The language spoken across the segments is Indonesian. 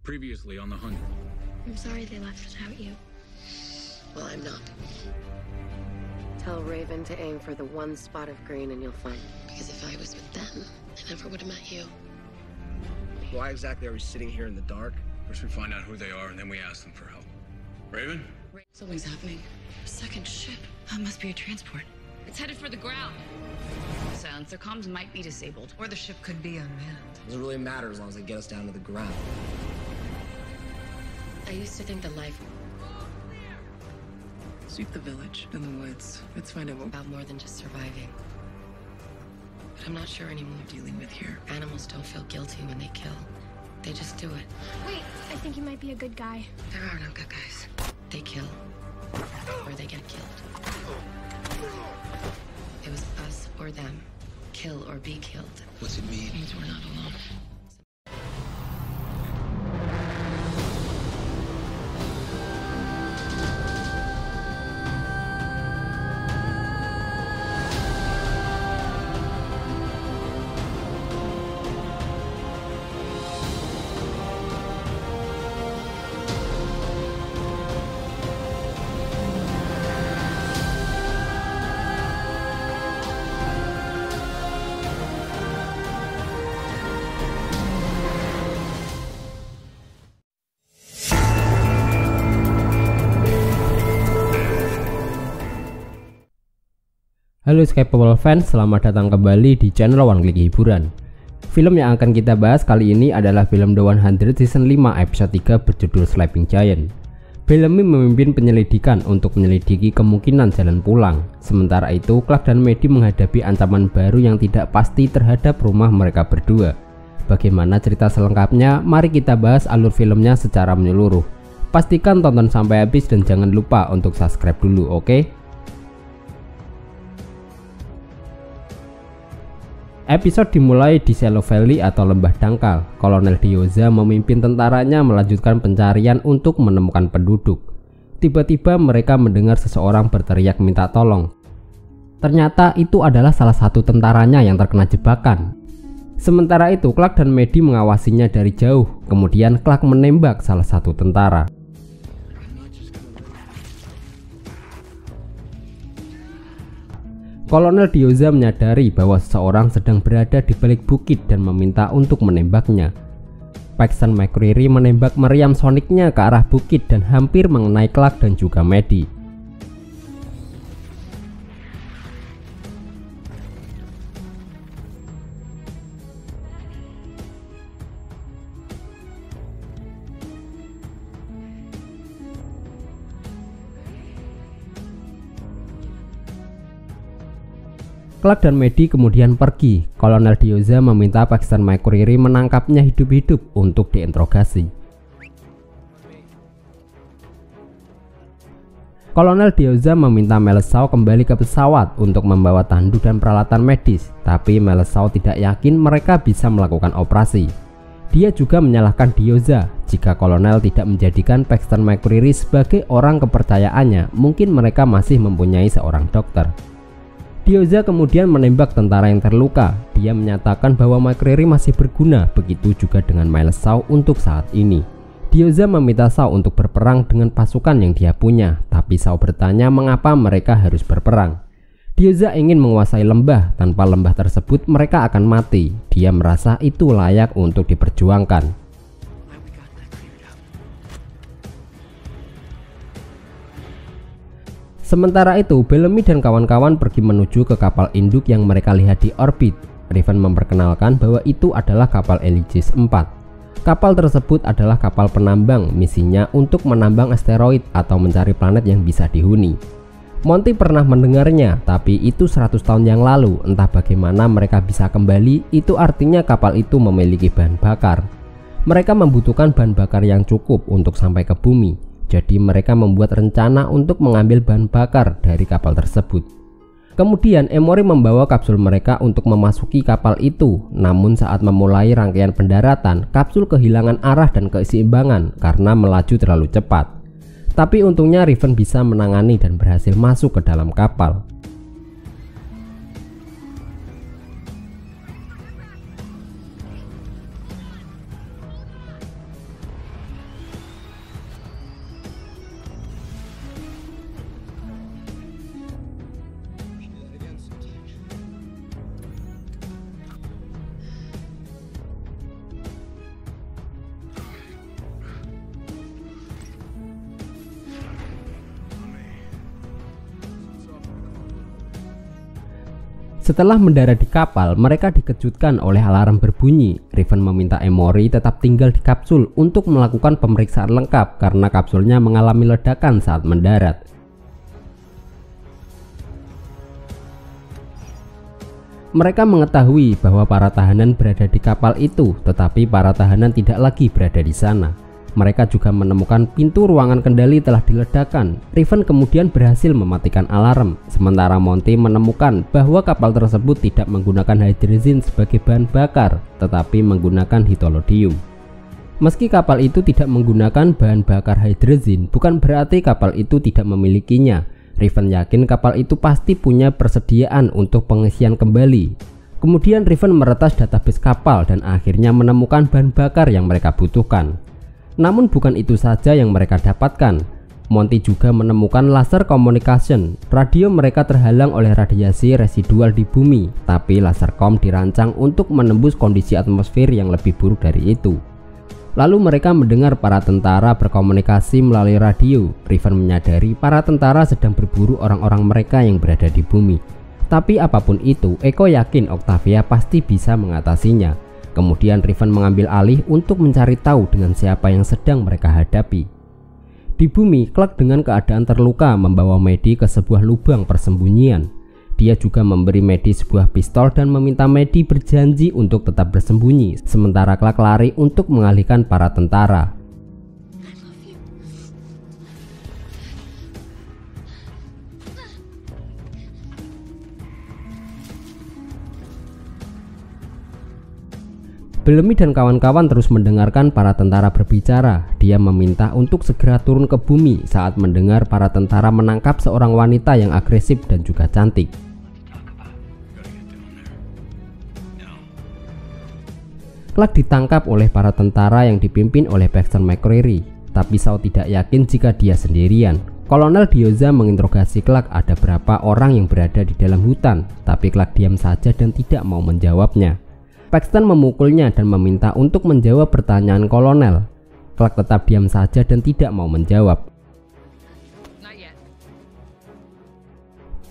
Previously on the 100. I'm sorry they left without you. Well, I'm not. Tell Raven to aim for the one spot of green and you'll find it. Because if I was with them, I never would have met you. Why exactly are we sitting here in the dark? First we find out who they are, and then we ask them for help. Raven? Something's happening. A second ship. That must be a transport. It's headed for the ground. Silencer comms might be disabled, or the ship could be unmanned. Doesn't really matter as long as they get us down to the ground. I used to think that life Sweep the village and the woods. Let's find out what was about more than just surviving. But I'm not sure anymore. we're dealing with here. Animals don't feel guilty when they kill. They just do it. Wait, I think you might be a good guy. There are no good guys. They kill. Or they get killed. It was us or them. Kill or be killed. What's it mean? It means we're not alone. Halo Skypable fans, selamat datang kembali di channel One Click Hiburan. Film yang akan kita bahas kali ini adalah film The 100 Season 5 episode 3 berjudul Sleeping Giant. Bellamy memimpin penyelidikan untuk menyelidiki kemungkinan jalan pulang. Sementara itu, Clark dan Maddie menghadapi ancaman baru yang tidak pasti terhadap rumah mereka berdua. Bagaimana cerita selengkapnya? Mari kita bahas alur filmnya secara menyeluruh. Pastikan tonton sampai habis dan jangan lupa untuk subscribe dulu, oke? Episode dimulai di Shallow Valley atau lembah dangkal. Kolonel Dioza memimpin tentaranya melanjutkan pencarian untuk menemukan penduduk. Tiba-tiba mereka mendengar seseorang berteriak minta tolong. Ternyata itu adalah salah satu tentaranya yang terkena jebakan. Sementara itu Clark dan Maddie mengawasinya dari jauh. Kemudian Clark menembak salah satu tentara. Kolonel Dioza menyadari bahwa seseorang sedang berada di balik bukit dan meminta untuk menembaknya. Paxton McCreary menembak meriam soniknya ke arah bukit dan hampir mengenai Clark dan juga Maddie. Clark dan Maddie kemudian pergi. Kolonel Dioza meminta Paxton McCreary menangkapnya hidup-hidup untuk diinterogasi. Kolonel Dioza meminta Melesau kembali ke pesawat untuk membawa tandu dan peralatan medis, tapi Melesau tidak yakin mereka bisa melakukan operasi. Dia juga menyalahkan Dioza jika kolonel tidak menjadikan Paxton McCreary sebagai orang kepercayaannya, mungkin mereka masih mempunyai seorang dokter. Dioza kemudian menembak tentara yang terluka. Dia menyatakan bahwa McCreary masih berguna, begitu juga dengan Miles Shaw untuk saat ini. Dioza meminta Shaw untuk berperang dengan pasukan yang dia punya, tapi Shaw bertanya mengapa mereka harus berperang. Dioza ingin menguasai lembah, tanpa lembah tersebut mereka akan mati. Dia merasa itu layak untuk diperjuangkan. Sementara itu, Bellamy dan kawan-kawan pergi menuju ke kapal induk yang mereka lihat di orbit. Raven memperkenalkan bahwa itu adalah kapal Elysis 4. Kapal tersebut adalah kapal penambang, misinya untuk menambang asteroid atau mencari planet yang bisa dihuni. Monty pernah mendengarnya, tapi itu 100 tahun yang lalu. Entah bagaimana mereka bisa kembali, itu artinya kapal itu memiliki bahan bakar. Mereka membutuhkan bahan bakar yang cukup untuk sampai ke bumi. Jadi mereka membuat rencana untuk mengambil bahan bakar dari kapal tersebut. Kemudian Emory membawa kapsul mereka untuk memasuki kapal itu. Namun saat memulai rangkaian pendaratan, kapsul kehilangan arah dan keseimbangan karena melaju terlalu cepat. Tapi untungnya Raven bisa menangani dan berhasil masuk ke dalam kapal. Setelah mendarat di kapal, mereka dikejutkan oleh alarm berbunyi. Raven meminta Emory tetap tinggal di kapsul untuk melakukan pemeriksaan lengkap karena kapsulnya mengalami ledakan saat mendarat. Mereka mengetahui bahwa para tahanan berada di kapal itu, tetapi para tahanan tidak lagi berada di sana. Mereka juga menemukan pintu ruangan kendali telah diledakkan. Raven kemudian berhasil mematikan alarm, sementara Monty menemukan bahwa kapal tersebut tidak menggunakan hydrazine sebagai bahan bakar, tetapi menggunakan hydrolium. Meski kapal itu tidak menggunakan bahan bakar hydrazine, bukan berarti kapal itu tidak memilikinya. Raven yakin kapal itu pasti punya persediaan untuk pengisian kembali. Kemudian Raven meretas database kapal dan akhirnya menemukan bahan bakar yang mereka butuhkan. Namun bukan itu saja yang mereka dapatkan. Monty juga menemukan laser communication. Radio mereka terhalang oleh radiasi residual di bumi, tapi laser com dirancang untuk menembus kondisi atmosfer yang lebih buruk dari itu. Lalu mereka mendengar para tentara berkomunikasi melalui radio. Raven menyadari para tentara sedang berburu orang-orang mereka yang berada di bumi. Tapi apapun itu, Echo yakin Octavia pasti bisa mengatasinya. Kemudian Raven mengambil alih untuk mencari tahu dengan siapa yang sedang mereka hadapi. Di bumi, Clark dengan keadaan terluka membawa Maddie ke sebuah lubang persembunyian. Dia juga memberi Maddie sebuah pistol dan meminta Maddie berjanji untuk tetap bersembunyi, sementara Clark lari untuk mengalihkan para tentara. Bellamy dan kawan-kawan terus mendengarkan para tentara berbicara. Dia meminta untuk segera turun ke bumi saat mendengar para tentara menangkap seorang wanita yang agresif dan juga cantik. Clark ditangkap oleh para tentara yang dipimpin oleh Paxton McCreary, tapi Shaw tidak yakin jika dia sendirian. Kolonel Dioza menginterogasi Clark ada berapa orang yang berada di dalam hutan, tapi Clark diam saja dan tidak mau menjawabnya. Paxton memukulnya dan meminta untuk menjawab pertanyaan kolonel. Clark tetap diam saja dan tidak mau menjawab.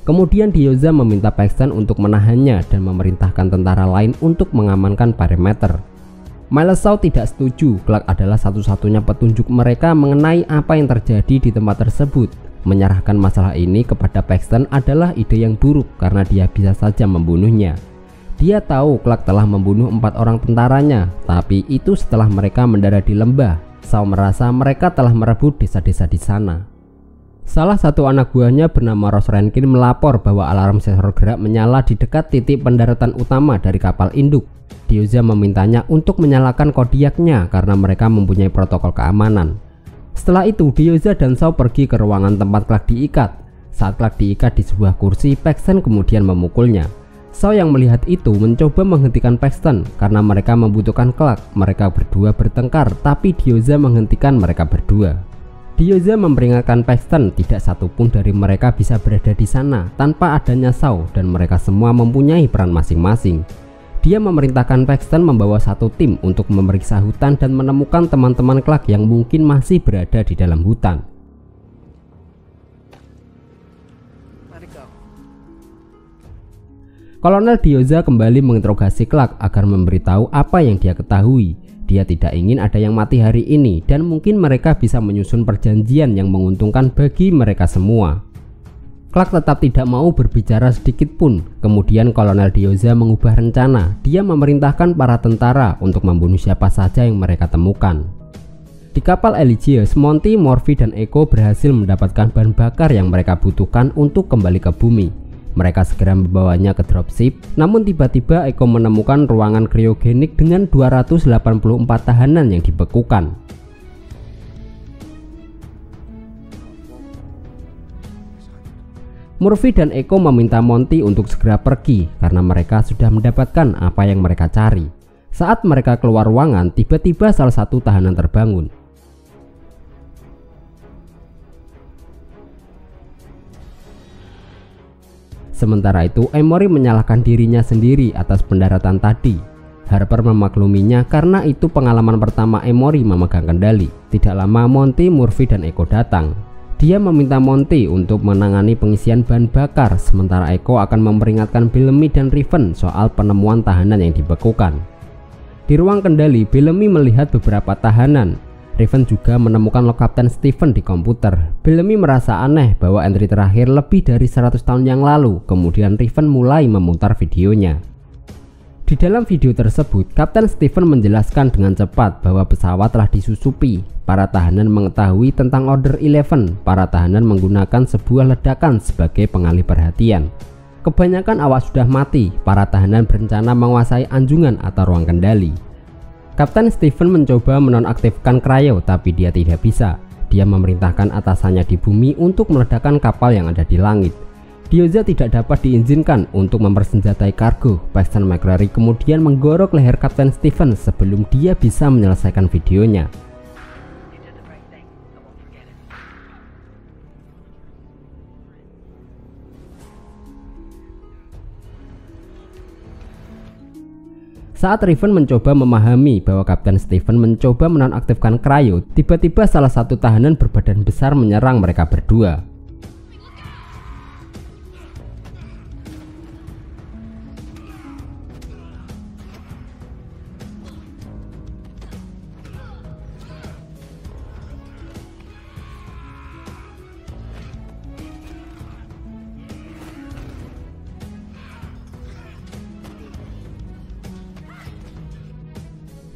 Kemudian Dioza meminta Paxton untuk menahannya dan memerintahkan tentara lain untuk mengamankan perimeter. Miles Shaw tidak setuju. Clark adalah satu-satunya petunjuk mereka mengenai apa yang terjadi di tempat tersebut. Menyerahkan masalah ini kepada Paxton adalah ide yang buruk karena dia bisa saja membunuhnya. Dia tahu Clark telah membunuh 4 orang tentaranya, tapi itu setelah mereka mendarat di lembah. Shaw merasa mereka telah merebut desa-desa di sana. Salah satu anak buahnya bernama Ross Rankin melapor bahwa alarm sensor gerak menyala di dekat titik pendaratan utama dari kapal induk. Dioza memintanya untuk menyalakan kodiaknya karena mereka mempunyai protokol keamanan. Setelah itu, Dioza dan Shaw pergi ke ruangan tempat Clark diikat. Saat Clark diikat di sebuah kursi, Paxton kemudian memukulnya. Shaw yang melihat itu mencoba menghentikan Paxton karena mereka membutuhkan Clark. Mereka berdua bertengkar, tapi Dioza menghentikan mereka berdua. Dioza memperingatkan Paxton tidak satupun dari mereka bisa berada di sana tanpa adanya Shaw, dan mereka semua mempunyai peran masing-masing. Dia memerintahkan Paxton membawa satu tim untuk memeriksa hutan dan menemukan teman-teman Clark yang mungkin masih berada di dalam hutan. Kolonel Dioza kembali menginterogasi Clark agar memberitahu apa yang dia ketahui. Dia tidak ingin ada yang mati hari ini dan mungkin mereka bisa menyusun perjanjian yang menguntungkan bagi mereka semua. Clark tetap tidak mau berbicara sedikit pun. Kemudian Kolonel Dioza mengubah rencana. Dia memerintahkan para tentara untuk membunuh siapa saja yang mereka temukan. Di kapal Eligius, Monty, Morphy, dan Echo berhasil mendapatkan bahan bakar yang mereka butuhkan untuk kembali ke bumi. Mereka segera membawanya ke dropship, namun tiba-tiba Echo menemukan ruangan kriogenik dengan 284 tahanan yang dibekukan. Murphy dan Echo meminta Monty untuk segera pergi karena mereka sudah mendapatkan apa yang mereka cari. Saat mereka keluar ruangan, tiba-tiba salah satu tahanan terbangun. Sementara itu, Emory menyalahkan dirinya sendiri atas pendaratan tadi. Harper memakluminya karena itu pengalaman pertama Emory memegang kendali. Tidak lama Monty, Murphy, dan Echo datang. Dia meminta Monty untuk menangani pengisian bahan bakar, sementara Echo akan memperingatkan Bellamy dan Raven soal penemuan tahanan yang dibekukan. Di ruang kendali, Bellamy melihat beberapa tahanan. Raven juga menemukan log Kapten Stephen di komputer. Bellamy merasa aneh bahwa entry terakhir lebih dari 100 tahun yang lalu. Kemudian Raven mulai memutar videonya. Di dalam video tersebut, Kapten Stephen menjelaskan dengan cepat bahwa pesawat telah disusupi. Para tahanan mengetahui tentang Order 11. Para tahanan menggunakan sebuah ledakan sebagai pengalih perhatian. Kebanyakan awak sudah mati. Para tahanan berencana menguasai anjungan atau ruang kendali. Kapten Stephen mencoba menonaktifkan cryo, tapi dia tidak bisa. Dia memerintahkan atasannya di bumi untuk meledakkan kapal yang ada di langit. Diyoza tidak dapat diizinkan untuk mempersenjatai kargo. Paxton McCrary kemudian menggorok leher Kapten Stephen sebelum dia bisa menyelesaikan videonya. Saat Raven mencoba memahami bahwa Kapten Stephen mencoba menonaktifkan cryo, tiba-tiba salah satu tahanan berbadan besar menyerang mereka berdua.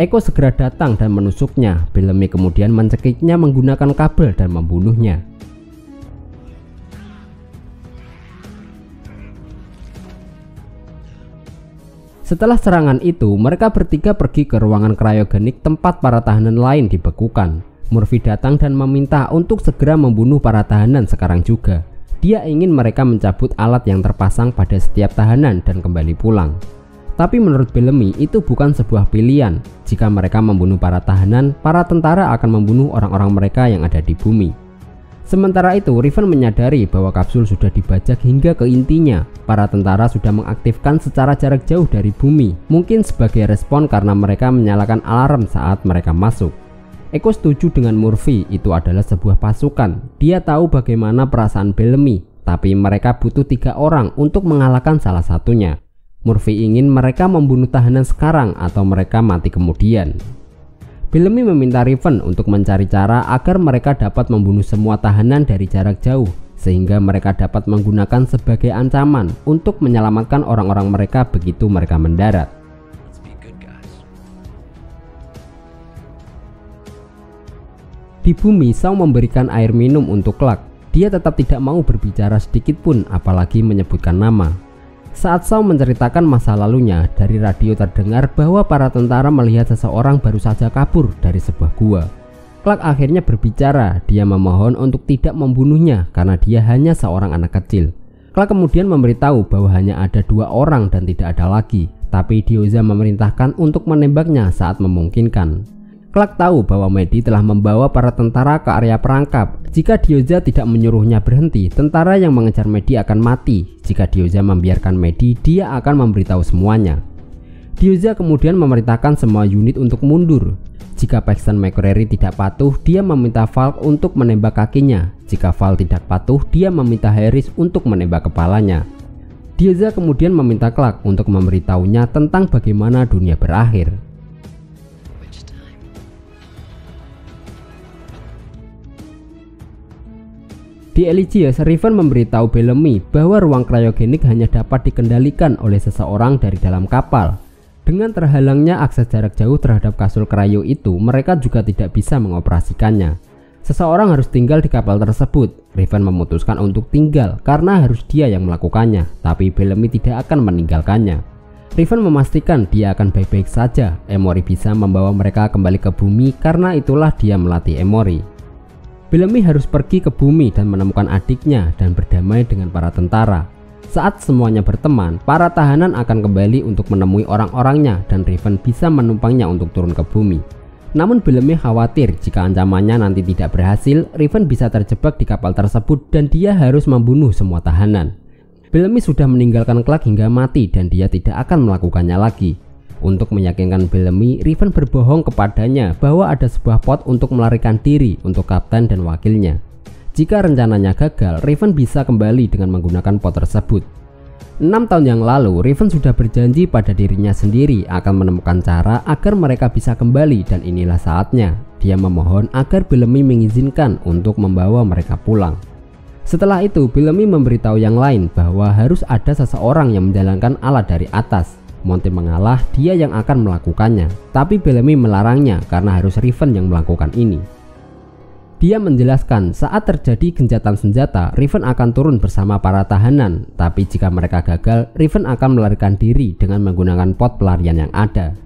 Echo segera datang dan menusuknya. Bellamy kemudian mencekiknya menggunakan kabel dan membunuhnya. Setelah serangan itu, mereka bertiga pergi ke ruangan kryogenik tempat para tahanan lain dibekukan. Murphy datang dan meminta untuk segera membunuh para tahanan sekarang juga. Dia ingin mereka mencabut alat yang terpasang pada setiap tahanan dan kembali pulang. Tapi menurut Bellamy itu bukan sebuah pilihan. Jika mereka membunuh para tahanan, para tentara akan membunuh orang-orang mereka yang ada di bumi. Sementara itu, Raven menyadari bahwa kapsul sudah dibajak hingga ke intinya. Para tentara sudah mengaktifkan secara jarak jauh dari bumi, mungkin sebagai respon karena mereka menyalakan alarm saat mereka masuk. Echo setuju dengan Murphy, itu adalah sebuah pasukan. Dia tahu bagaimana perasaan Bellamy, tapi mereka butuh 3 orang untuk mengalahkan salah satunya. Murphy ingin mereka membunuh tahanan sekarang atau mereka mati kemudian. Bellamy meminta Raven untuk mencari cara agar mereka dapat membunuh semua tahanan dari jarak jauh, sehingga mereka dapat menggunakan sebagai ancaman untuk menyelamatkan orang-orang mereka begitu mereka mendarat. Di bumi, Shaw memberikan air minum untuk Clark. Dia tetap tidak mau berbicara sedikit pun, apalagi menyebutkan nama. Saat Shaw menceritakan masa lalunya, dari radio terdengar bahwa para tentara melihat seseorang baru saja kabur dari sebuah gua. Clark akhirnya berbicara. Dia memohon untuk tidak membunuhnya karena dia hanya seorang anak kecil. Clark kemudian memberitahu bahwa hanya ada 2 orang dan tidak ada lagi, tapi Diyoza memerintahkan untuk menembaknya saat memungkinkan. Clark tahu bahwa Maddie telah membawa para tentara ke area perangkap. Jika Diyoza tidak menyuruhnya berhenti, tentara yang mengejar Maddie akan mati. Jika Diyoza membiarkan Maddie, dia akan memberitahu semuanya. Diyoza kemudian memerintahkan semua unit untuk mundur. Jika Paxton McCrary tidak patuh, dia meminta Falk untuk menembak kakinya. Jika Falk tidak patuh, dia meminta Harris untuk menembak kepalanya. Diyoza kemudian meminta Clark untuk memberitahunya tentang bagaimana dunia berakhir. Di Eligius, Raven memberitahu Bellamy bahwa ruang kryogenik hanya dapat dikendalikan oleh seseorang dari dalam kapal. Dengan terhalangnya akses jarak jauh terhadap kapsul kryo itu, mereka juga tidak bisa mengoperasikannya. Seseorang harus tinggal di kapal tersebut. Raven memutuskan untuk tinggal karena harus dia yang melakukannya, tapi Bellamy tidak akan meninggalkannya. Raven memastikan dia akan baik-baik saja. Emory bisa membawa mereka kembali ke bumi karena itulah dia melatih Emory. Bellamy harus pergi ke bumi dan menemukan adiknya dan berdamai dengan para tentara. Saat semuanya berteman, para tahanan akan kembali untuk menemui orang-orangnya dan Raven bisa menumpangnya untuk turun ke bumi. Namun Bellamy khawatir jika ancamannya nanti tidak berhasil, Raven bisa terjebak di kapal tersebut dan dia harus membunuh semua tahanan. Bellamy sudah meninggalkan Clark hingga mati dan dia tidak akan melakukannya lagi. Untuk meyakinkan Bellamy, Raven berbohong kepadanya bahwa ada sebuah pot untuk melarikan diri untuk kapten dan wakilnya. Jika rencananya gagal, Raven bisa kembali dengan menggunakan pot tersebut. 6 tahun yang lalu, Raven sudah berjanji pada dirinya sendiri akan menemukan cara agar mereka bisa kembali, dan inilah saatnya. Dia memohon agar Bellamy mengizinkan untuk membawa mereka pulang. Setelah itu, Bellamy memberitahu yang lain bahwa harus ada seseorang yang menjalankan alat dari atas. Monty mengalah, dia yang akan melakukannya, tapi Bellamy melarangnya karena harus Raven yang melakukan ini. Dia menjelaskan saat terjadi gencatan senjata, Raven akan turun bersama para tahanan, tapi jika mereka gagal, Raven akan melarikan diri dengan menggunakan pot pelarian yang ada.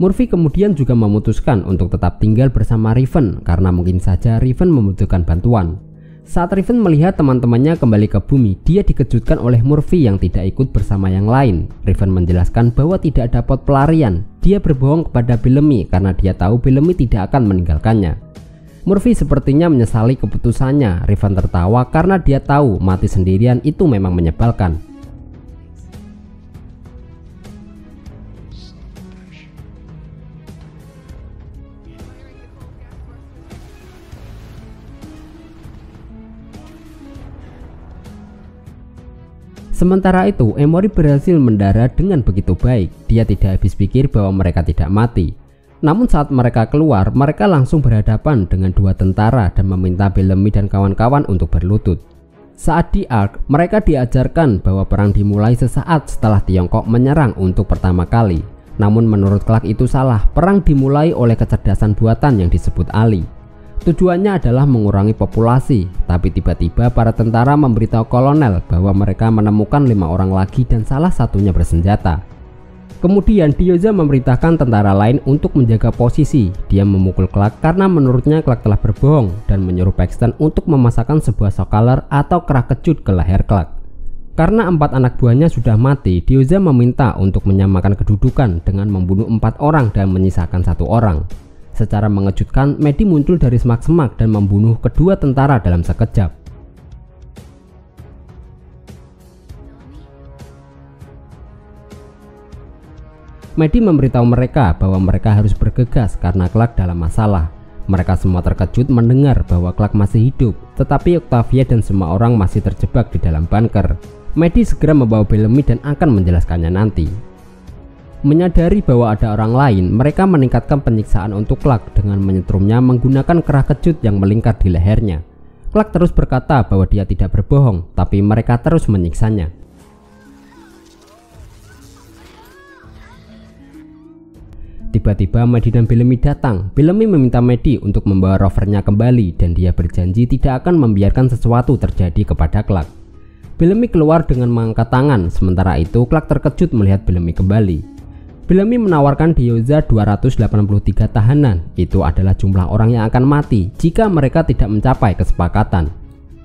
Murphy kemudian juga memutuskan untuk tetap tinggal bersama Raven karena mungkin saja Raven membutuhkan bantuan. Saat Raven melihat teman-temannya kembali ke bumi, dia dikejutkan oleh Murphy yang tidak ikut bersama yang lain. Raven menjelaskan bahwa tidak ada pot pelarian. Dia berbohong kepada Bellamy karena dia tahu Bellamy tidak akan meninggalkannya. Murphy sepertinya menyesali keputusannya. Raven tertawa karena dia tahu mati sendirian itu memang menyebalkan. Sementara itu, Emory berhasil mendarat dengan begitu baik. Dia tidak habis pikir bahwa mereka tidak mati. Namun saat mereka keluar, mereka langsung berhadapan dengan 2 tentara dan meminta Bellamy dan kawan-kawan untuk berlutut. Saat di Ark, mereka diajarkan bahwa perang dimulai sesaat setelah Tiongkok menyerang untuk pertama kali. Namun menurut Clark itu salah, perang dimulai oleh kecerdasan buatan yang disebut Ali. Tujuannya adalah mengurangi populasi, tapi tiba-tiba para tentara memberitahu kolonel bahwa mereka menemukan 5 orang lagi dan salah satunya bersenjata. Kemudian Diyoza memerintahkan tentara lain untuk menjaga posisi. Dia memukul Clark karena menurutnya Clark telah berbohong dan menyuruh Paxton untuk memasakkan sebuah shock collar atau kerak kejut ke leher Clark. Karena 4 anak buahnya sudah mati, Diyoza meminta untuk menyamakan kedudukan dengan membunuh 4 orang dan menyisakan 1 orang. Secara mengejutkan, Maddie muncul dari semak-semak dan membunuh kedua tentara dalam sekejap. Maddie memberitahu mereka bahwa mereka harus bergegas karena Clark dalam masalah. Mereka semua terkejut mendengar bahwa Clark masih hidup, tetapi Octavia dan semua orang masih terjebak di dalam bunker. Maddie segera membawa Bellamy dan akan menjelaskannya nanti. Menyadari bahwa ada orang lain, mereka meningkatkan penyiksaan untuk Clark dengan menyetrumnya menggunakan kerah kejut yang melingkar di lehernya. Clark terus berkata bahwa dia tidak berbohong, tapi mereka terus menyiksanya. Tiba-tiba Maddie dan Bellamy datang. Bellamy meminta Maddie untuk membawa rovernya kembali dan dia berjanji tidak akan membiarkan sesuatu terjadi kepada Clark. Bellamy keluar dengan mengangkat tangan, sementara itu Clark terkejut melihat Bellamy kembali. Bellamy menawarkan Diyoza 283 tahanan. Itu adalah jumlah orang yang akan mati jika mereka tidak mencapai kesepakatan.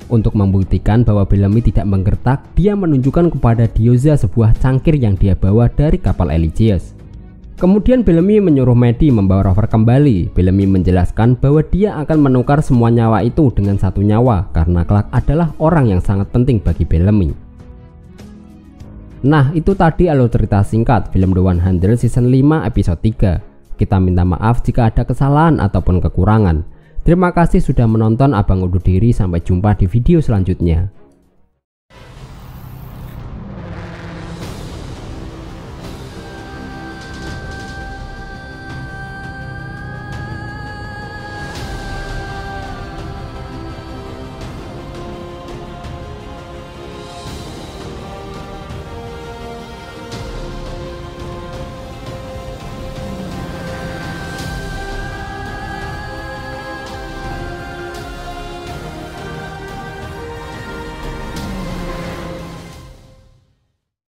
Untuk membuktikan bahwa Bellamy tidak menggertak, dia menunjukkan kepada Diyoza sebuah cangkir yang dia bawa dari kapal Eligius. Kemudian Bellamy menyuruh Maddie membawa rover kembali. Bellamy menjelaskan bahwa dia akan menukar semua nyawa itu dengan 1 nyawa karena Clark adalah orang yang sangat penting bagi Bellamy. Nah, itu tadi alur cerita singkat film The 100 season 5 episode 3. Kita minta maaf jika ada kesalahan ataupun kekurangan. Terima kasih sudah menonton. Abang undur diri, sampai jumpa di video selanjutnya.